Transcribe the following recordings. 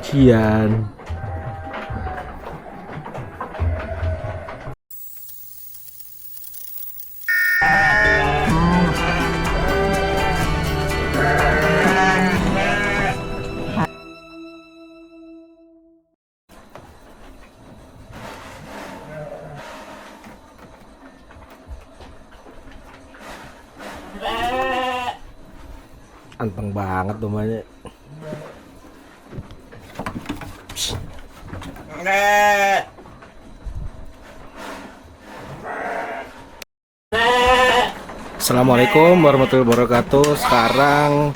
Cian. Anteng banget domanya. Assalamualaikum warahmatullahi wabarakatuh. Sekarang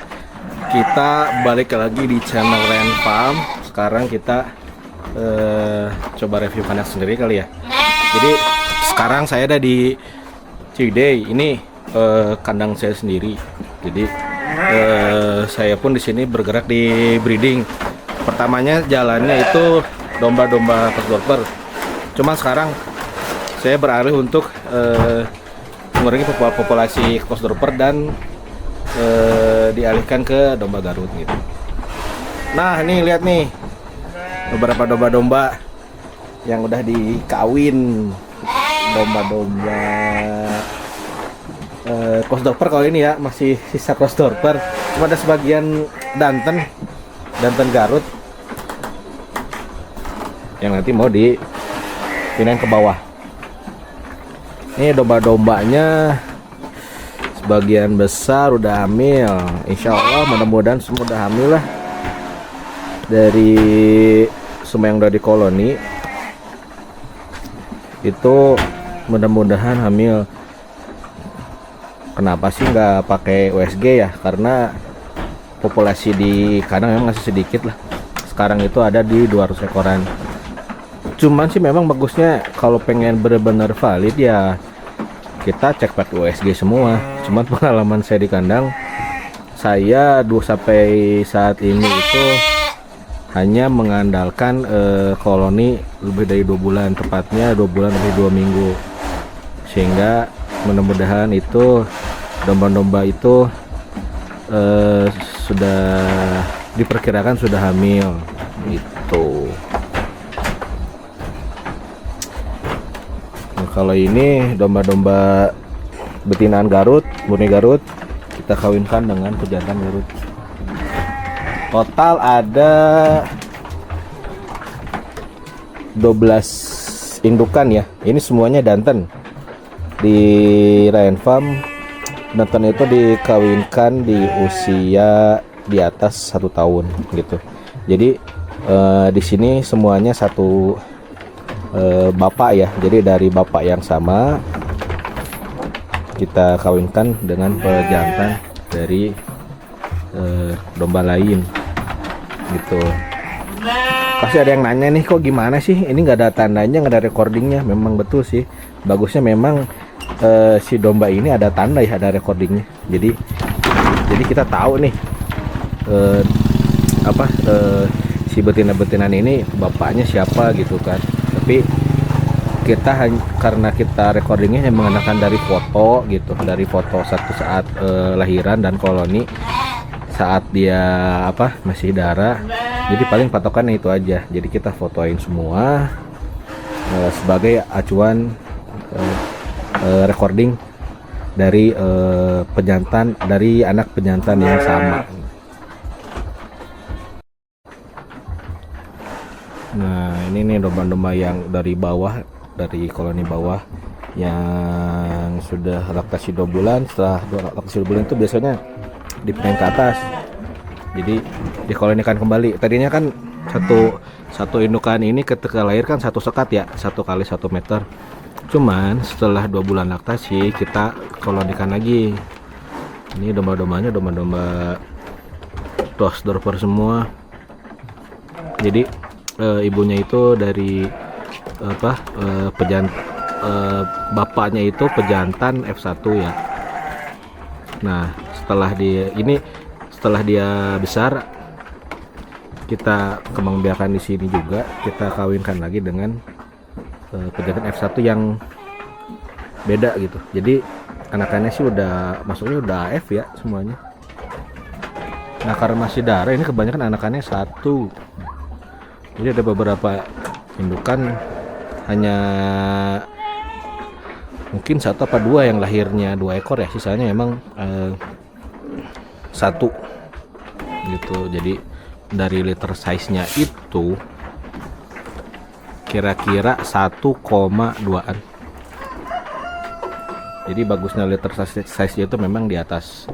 kita balik lagi di channel Ren Farm. Sekarang kita coba review kandang sendiri kali ya. Jadi sekarang saya ada di Ciwidey. Ini kandang saya sendiri. Jadi saya pun di sini bergerak di breeding. Pertamanya jalannya itu domba-domba Cosdorper. Cuma sekarang saya beralih untuk mengurangi populasi Cosdorper dan dialihkan ke domba Garut gitu. Nah, ini lihat nih beberapa domba-domba yang udah dikawin. Domba-domba Cosdorper kalau ini ya, masih sisa Cosdorper. Cuma ada sebagian Danten Garut yang nanti mau dipindahin ke bawah. Ini domba-dombanya sebagian besar udah hamil. Insya Allah mudah-mudahan semua udah hamil lah. Dari semua yang udah di koloni itu mudah-mudahan hamil. Kenapa sih nggak pakai USG ya? Karena populasi di kandang memang masih sedikit lah. Sekarang itu ada di 200 ekoran. Cuman sih memang bagusnya kalau pengen benar-benar valid ya kita cek pakai USG semua. Cuman pengalaman saya di kandang, saya sampai saat ini itu hanya mengandalkan koloni lebih dari 2 bulan, tepatnya 2 bulan lebih 2 minggu. Sehingga mudah-mudahan itu domba-domba itu sudah diperkirakan sudah hamil gitu. Nah, kalau ini domba-domba betinaan Garut, murni Garut, kita kawinkan dengan pejantan Garut. Total ada 12 indukan ya. Ini semuanya Danten. Di Ren Farm Danten itu dikawinkan di usia di atas 1 tahun gitu. Jadi di sini semuanya satu bapak ya. Jadi dari bapak yang sama kita kawinkan dengan pejantan dari domba lain gitu. Pasti ada yang nanya nih, kok gimana sih ini nggak ada tandanya, nggak ada recordingnya. Memang betul sih, bagusnya memang si domba ini ada tanda ya, ada recordingnya. Jadi kita tahu nih si betina-betinan ini bapaknya siapa gitu kan. Tapi kita karena kita recordingnya hanya menggunakan dari foto gitu, dari foto satu saat lahiran dan koloni saat dia masih darah. Jadi paling patokannya itu aja. Jadi kita fotoin semua sebagai acuan recording dari pejantan, dari anak pejantan yang sama. Nah, ini nih domba-domba yang dari bawah, dari koloni bawah yang sudah laktasi 2 bulan. Setelah laktasi 2 bulan itu biasanya dipindahin ke atas. Jadi dikolonikan kembali. Tadinya kan satu indukan ini ketika lahir kan satu sekat ya, 1 kali 1 meter. Cuman setelah 2 bulan laktasi kita kolonikan lagi. Ini domba-dombanya domba-domba Cosdorper semua. Jadi ibunya itu dari bapaknya itu pejantan F1 ya. Nah, setelah dia besar, kita kembangbiakan di sini juga, kita kawinkan lagi dengan pejantan F1 yang beda gitu. Jadi anakannya sih masuknya udah F ya semuanya. Nah, karena masih darah, ini kebanyakan anakannya 1. Jadi ada beberapa indukan hanya mungkin satu apa dua yang lahirnya 2 ekor ya, sisanya memang satu gitu. Jadi dari litter size-nya itu kira-kira 1,2an. Jadi bagusnya litter size-nya itu memang di atas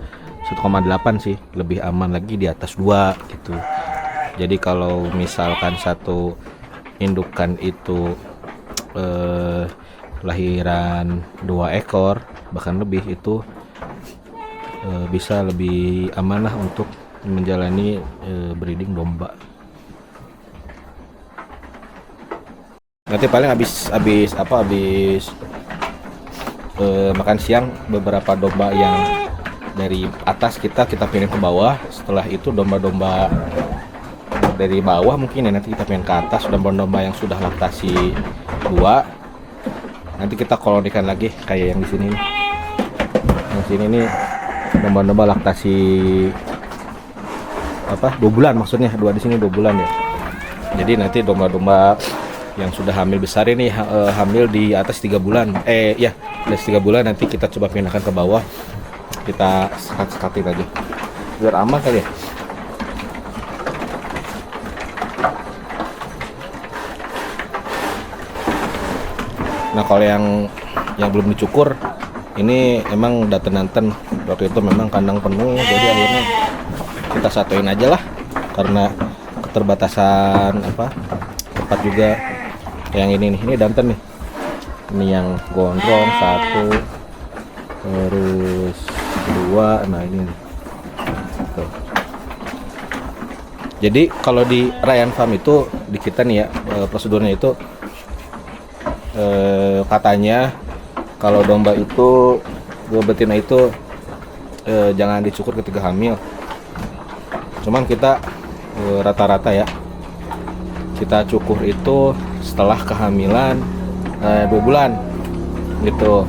1,8 sih, lebih aman lagi di atas 2 gitu. Jadi kalau misalkan satu indukan itu lahiran 2 ekor bahkan lebih, itu bisa lebih aman lah untuk menjalani breeding domba. Nanti paling habis makan siang beberapa domba yang dari atas kita pindah ke bawah. Setelah itu domba-domba dari bawah mungkin ya nanti kita pindah ke atas. Domba-domba yang sudah laktasi 2 nanti kita kolonikan lagi kayak yang di sini nih. Yang sini nih domba-domba laktasi 2 bulan, maksudnya 2 di sini 2 bulan ya. Jadi nanti domba-domba yang sudah hamil besar ini hamil di atas 3 bulan. Di atas 3 bulan nanti kita coba pindahkan ke bawah. Kita sekat-sekatin aja biar aman kali ya. Nah kalau yang belum dicukur ini emang daten-daten waktu itu memang kandang penuh, jadi akhirnya kita satuin aja lah karena keterbatasan tempat juga. Yang ini danten nih, ini yang gondrong 1 terus 2, nah ini nih. Tuh. Jadi kalau di Ryan Farm itu di kita nih ya, prosedurnya itu katanya kalau domba itu betina itu jangan dicukur ketika hamil. Cuman kita rata-rata ya kita cukur itu setelah kehamilan 2 bulan gitu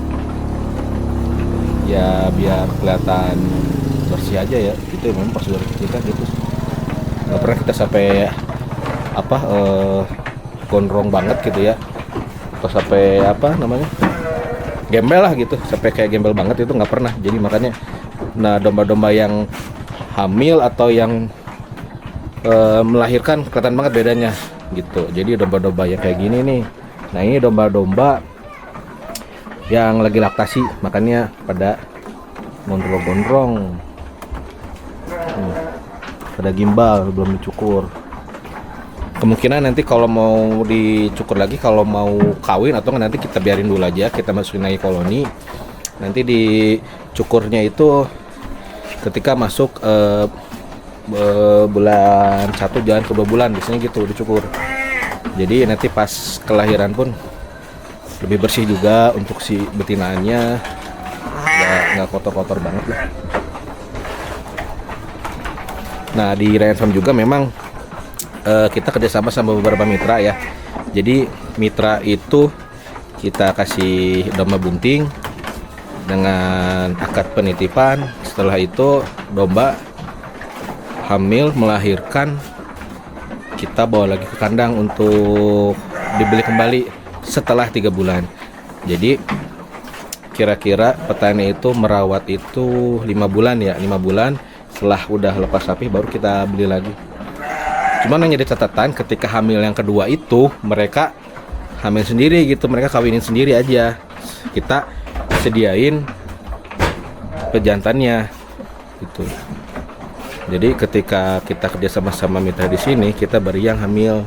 ya, biar kelihatan bersih aja ya. Itu memang prosedur kita gitu. Nggak pernah kita sampai gondrong banget gitu ya, atau sampai gembel lah gitu, sampai kayak gembel banget itu nggak pernah. Jadi makanya domba-domba yang hamil atau yang melahirkan kelihatan banget bedanya gitu. Jadi domba-domba yang kayak gini nih, nah ini domba-domba yang lagi laktasi, makanya pada gondrong-gondrong, pada gimbal, belum dicukur. Kemungkinan nanti kalau mau dicukur lagi, kalau mau kawin atau nanti kita biarin dulu aja, kita masukin lagi koloni. Nanti dicukurnya itu ketika masuk bulan 1 jalan ke 2 bulan biasanya gitu dicukur. Jadi nanti pas kelahiran pun lebih bersih juga untuk si betinaannya, nggak kotor-kotor banget lah. Nah di Ryan Farm juga memang kita kerjasama sama beberapa mitra ya. Jadi mitra itu kita kasih domba bunting dengan akad penitipan. Setelah itu domba hamil melahirkan, kita bawa lagi ke kandang untuk dibeli kembali setelah 3 bulan. Jadi kira-kira petani itu merawat itu 5 bulan ya, 5 bulan. Setelah udah lepas sapi baru kita beli lagi. Cuman yang jadi catatan ketika hamil yang kedua itu mereka hamil sendiri gitu, mereka kawinin sendiri aja. Kita sediain pejantannya gitu. Jadi ketika kita kerja sama mitra di sini, kita beri yang hamil,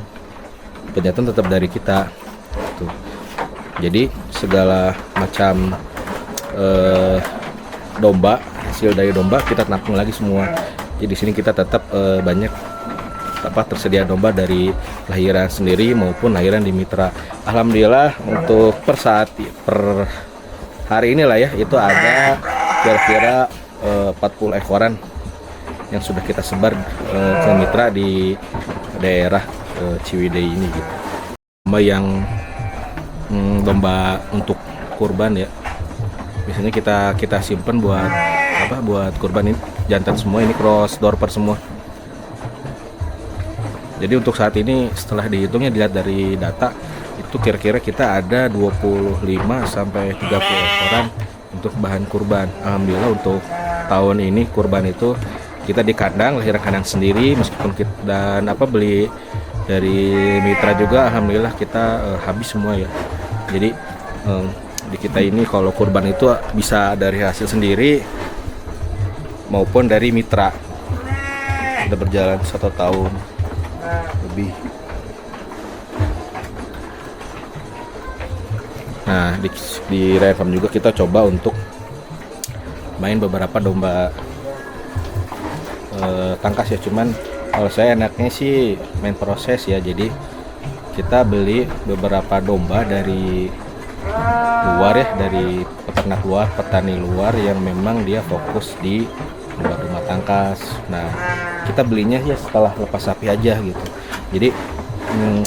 pejantan tetap dari kita. Gitu. Jadi segala macam domba, hasil dari domba kita tampung lagi semua. Jadi di sini kita tetap banyak tersedia domba dari lahiran sendiri maupun lahiran di mitra. Alhamdulillah untuk per hari inilah ya, itu ada kira-kira 40 ekoran yang sudah kita sebar ke mitra di daerah Ciwidey ini gitu. Domba yang domba untuk kurban ya, biasanya kita simpen buat kurban. Ini jantan semua, ini cross dorper semua. Jadi untuk saat ini setelah dihitungnya, dilihat dari data itu kira-kira kita ada 25 sampai 30 ekoran untuk bahan kurban. Alhamdulillah untuk tahun ini kurban itu kita di kandang, lahir kandang sendiri, meskipun kita dan beli dari mitra juga, alhamdulillah kita habis semua ya. Jadi di kita ini kalau kurban itu bisa dari hasil sendiri maupun dari mitra. Sudah berjalan 1 tahun lebih. Nah di Ryan Farm juga kita coba untuk main beberapa domba tangkas ya, cuman kalau saya enaknya sih main proses ya. Jadi kita beli beberapa domba dari luar ya, dari peternak luar, petani luar yang memang dia fokus di domba-domba tangkas. Nah kita belinya ya setelah lepas sapi aja gitu. Jadi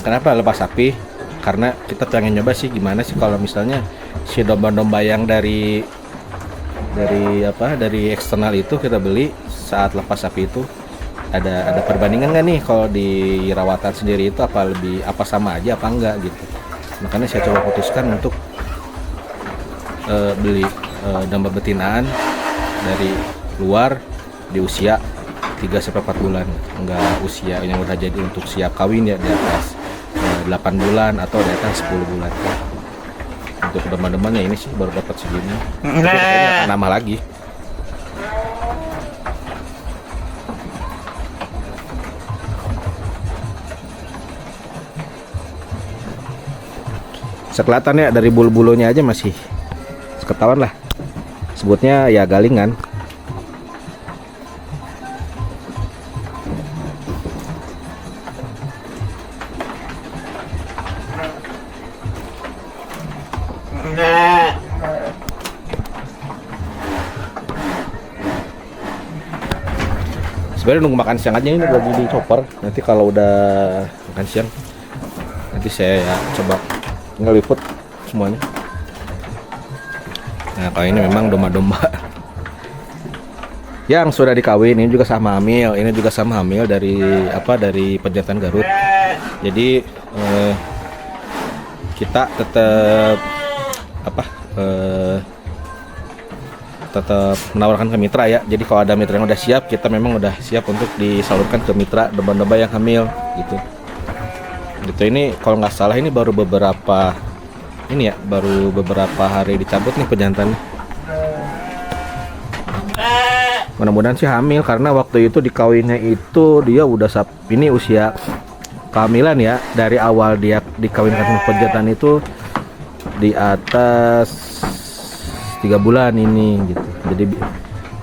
kenapa lepas sapi? Karena kita pengen nyoba sih gimana sih kalau misalnya si domba-domba yang dari eksternal itu kita beli saat lepas sapi itu ada perbandingan nggak nih kalau di rawatan sendiri itu apa sama aja apa enggak gitu. Makanya saya coba putuskan untuk beli domba betinaan dari luar di usia 3-4 bulan, enggak usia yang udah jadi untuk siap kawin ya, di atas 8 bulan atau di atas 10 bulan. Untuk domba-dombanya ini sih baru dapat segini. Tapi kayaknya akan nambah lagi. Sekelihatan ya dari bulu-bulunya aja masih ketahuan lah. Sebutnya ya galingan. Sebenarnya nunggu makan siang aja, ini lagi di chopper. Nanti kalau udah makan siang, nanti saya ya coba ngeliput semuanya. Nah kalau ini memang domba-domba yang sudah dikawin, ini juga sama hamil, ini juga sama hamil dari Pejantan Garut. Jadi kita tetap tetap menawarkan ke mitra ya. Jadi kalau ada mitra yang udah siap, kita memang udah siap untuk disalurkan ke mitra domba-domba yang hamil gitu. Ini kalau nggak salah ini baru beberapa hari dicabut nih pejantan. Mudah-mudahan sih hamil, karena waktu itu dikawinnya itu dia udah ini usia kehamilan ya, dari awal dia dikawinkan sama pejantan itu di atas 3 bulan ini gitu. Jadi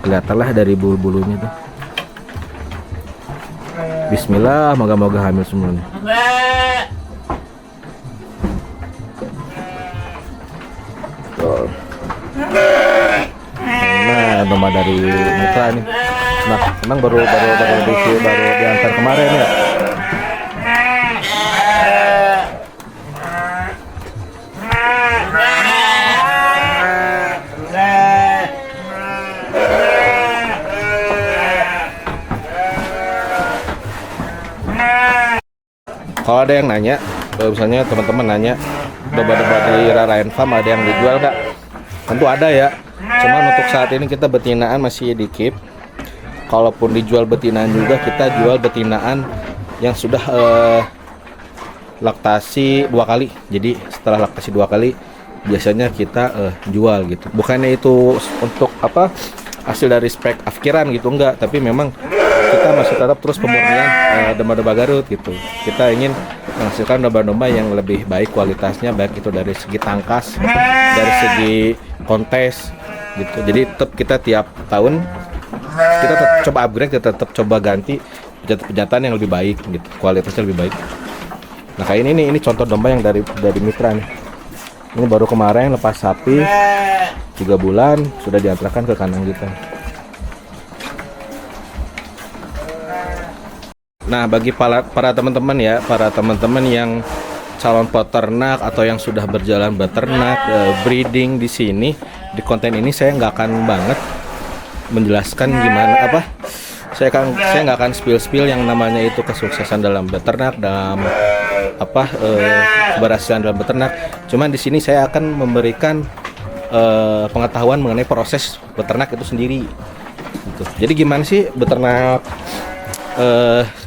kelihatanlah dari bulu-bulunya tuh. Bismillah, moga-moga hamil semuanya. Nah, domba dari mitra nih. Nah, memang baru diantar kemarin ya. Kalau ada yang nanya, misalnya teman-teman nanya domba-domba di Ryan Farm ada yang dijual nggak? Tentu ada ya. Cuman untuk saat ini kita betinaan masih di keep. Kalaupun dijual betinaan juga, kita jual betinaan yang sudah laktasi 2 kali. Jadi setelah laktasi 2 kali biasanya kita jual gitu. Bukannya itu untuk hasil dari spek afkiran gitu, enggak, tapi memang kita masih tetap terus pemurnian domba-domba Garut gitu. Kita ingin menghasilkan domba-domba yang lebih baik kualitasnya, baik itu dari segi tangkas, dari segi kontes gitu. Jadi tetap kita tiap tahun kita tetap coba upgrade, kita tetap coba ganti pejantan yang lebih baik gitu, kualitasnya lebih baik. Nah kayak ini contoh domba yang dari mitra nih. Ini baru kemarin lepas sapi 3 bulan sudah diantarkan ke kandang kita. Nah bagi para teman-teman yang calon peternak atau yang sudah berjalan beternak, breeding di sini, di konten ini saya nggak akan banget menjelaskan gimana saya nggak akan spill yang namanya itu kesuksesan dalam beternak, dalam keberhasilan dalam beternak. Cuman di sini saya akan memberikan pengetahuan mengenai proses beternak itu sendiri. Gitu. Jadi gimana sih beternak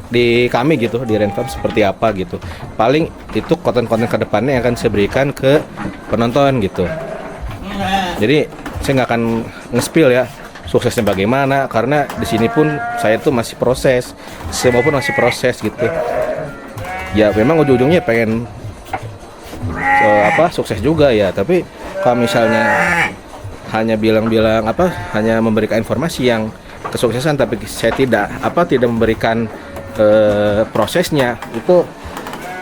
di kami gitu, di Renfarm seperti apa gitu. Paling itu konten-konten kedepannya yang akan saya berikan ke penonton gitu. Jadi saya nggak akan nge-spill ya suksesnya bagaimana, karena di sini pun saya tuh masih proses, semua pun masih proses gitu. Ya memang ujung-ujungnya pengen sukses juga ya, tapi kalau misalnya hanya bilang-bilang hanya memberikan informasi yang kesuksesan tapi saya tidak memberikan prosesnya, itu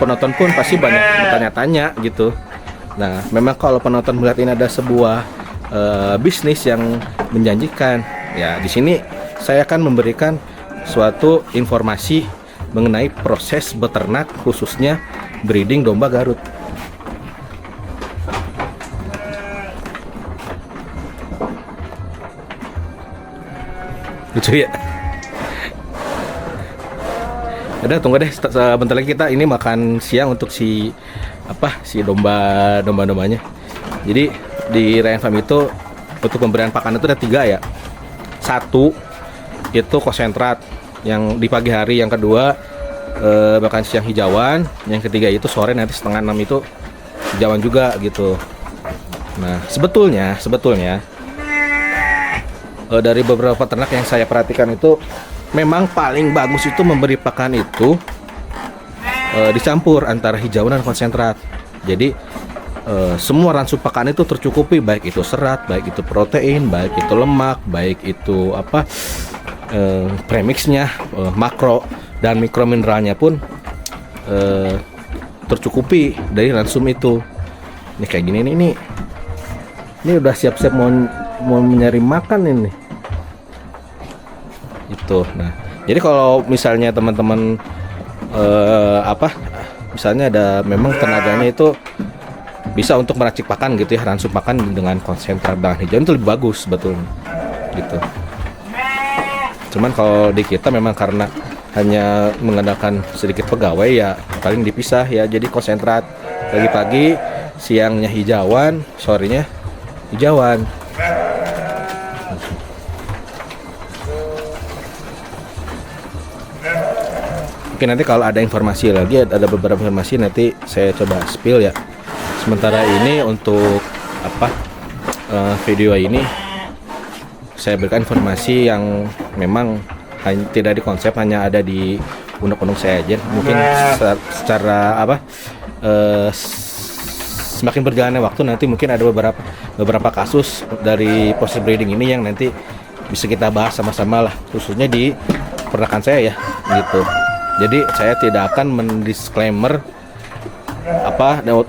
penonton pun pasti banyak bertanya-tanya gitu. Nah, memang kalau penonton melihat ini ada sebuah bisnis yang menjanjikan, ya di sini saya akan memberikan suatu informasi mengenai proses beternak, khususnya breeding domba Garut. Lucu ya. Udah tunggu deh, bentar lagi kita ini makan siang untuk si domba-dombanya. Jadi di Renfarm itu untuk pemberian pakan itu ada 3 ya. 1 itu konsentrat yang di pagi hari, yang kedua makan siang hijauan, yang ketiga itu sore nanti setengah 6 itu hijauan juga gitu. Nah sebetulnya dari beberapa peternak yang saya perhatikan itu memang paling bagus itu memberi pakan itu dicampur antara hijauan dan konsentrat. Jadi semua ransum pakan itu tercukupi, baik itu serat, baik itu protein, baik itu lemak, baik itu premixnya, makro dan mikromineralnya pun tercukupi dari ransum itu. Ini kayak gini nih, ini udah siap-siap mau nyari makan ini. Itu. Nah, jadi kalau misalnya teman-teman misalnya ada memang tenaganya itu bisa untuk meracik pakan gitu ya, ransum pakan dengan konsentrat dan hijauan itu lebih bagus sebetulnya gitu. Cuman kalau di kita memang karena hanya mengandalkan sedikit pegawai ya paling dipisah ya, jadi konsentrat pagi-pagi, siangnya hijauan, sorenya hijauan. Mungkin nanti kalau ada informasi lagi, ada beberapa informasi nanti saya coba spill ya. Sementara ini untuk video ini saya berikan informasi yang memang tidak dikonsep, hanya ada di undang-undang saya aja. Mungkin secara semakin berjalannya waktu nanti mungkin ada beberapa kasus dari proses breeding ini yang nanti bisa kita bahas sama-sama lah, khususnya di peternakan saya ya gitu. Jadi saya tidak akan mendisklaimer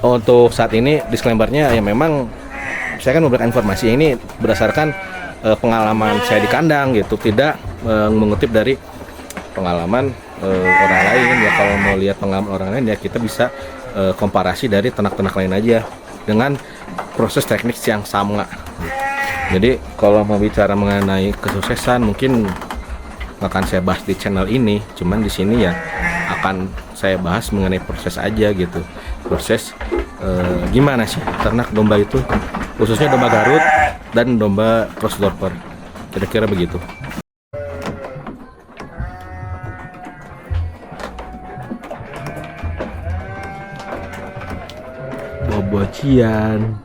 untuk saat ini. Disclaimernya ya memang saya kan memberikan informasi ini berdasarkan pengalaman saya di kandang gitu, tidak mengutip dari pengalaman orang lain ya. Kalau mau lihat pengalaman orang lain ya kita bisa komparasi dari ternak-ternak lain aja dengan proses teknik yang sama. Jadi kalau mau bicara mengenai kesuksesan mungkin akan saya bahas di channel ini, cuman di sini ya akan saya bahas mengenai proses aja gitu. Proses gimana sih ternak domba itu, khususnya domba Garut dan domba Crossdorfer, kira-kira begitu. Bobo Cian.